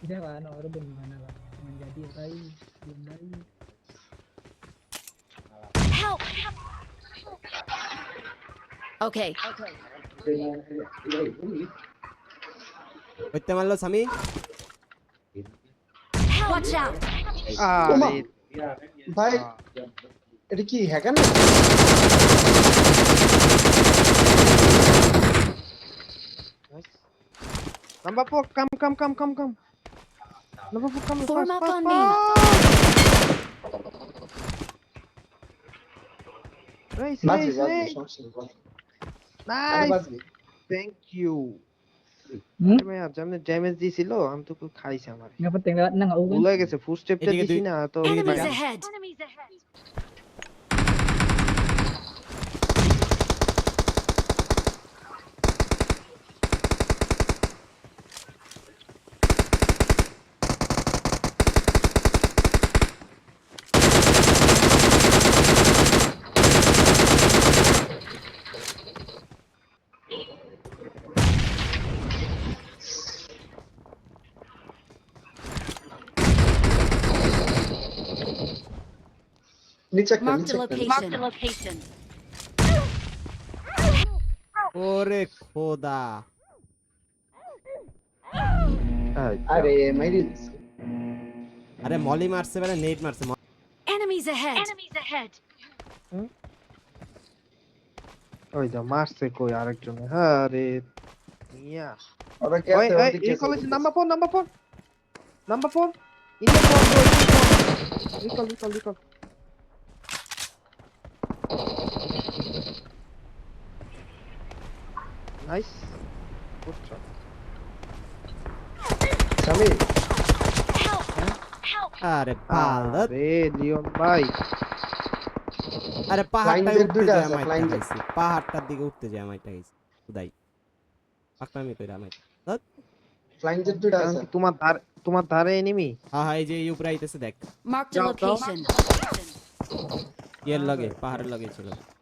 Tidak kan orang bagaimana kan menjadi rai belum dari Help! Okay. হইতে মারলো Sami Watch out! ওমা আরে ভাই এটা কি হ্যাকার না Number 4, come. Number 4, come Form fast, up fast, on me. Race, বাজবে race, বাজবে race. সমস্যা নেই বাজবে। আরে Nice. বাজবে Thank you. hmm আরে ভাই যেমন ড্যামেজ দিছিল আমি তো খাইছি আমার ngapa tinggal nang au kan ভুলে গেছে ফুল স্টেপটা এদিকে দিছি দুই- না তো Enemies Bye. ahead! নিচে একটা Marked নিচে a একটা location. Marked a location. ওরে খোদা আরে মাইরি দিছে। আরে মলি মারছে মানে নেট মারছে Enemies ahead! Enemies ahead! ওই যা মারছে কই আরেকজন আরে মিয়া ওরা কে ওই আছে এই ওদিকে কে রিকল আছে number 4 number 4 in the recall nice good shot সামি Help! Help! আরে পালত আরে লিওন ভাই আরে পাহাড়টা Flying jet উঠতে দুইটা যায় আছে, আমায় flying jet। টাকাইছি পাহাড়টার দিকে উঠতে যায় আমায় টাকাইছি খুদাই পাকনামি কইরা আমায় ফ্লাইং জেট দুইটা কারণ আছে কি তোমার ধারে এনিমি হ্যাঁ এই যে এই উপরে আইতেছে দেখ Marked a Drop, drop. location. ইয়ের লগে পাহাড়ের লগে ছিল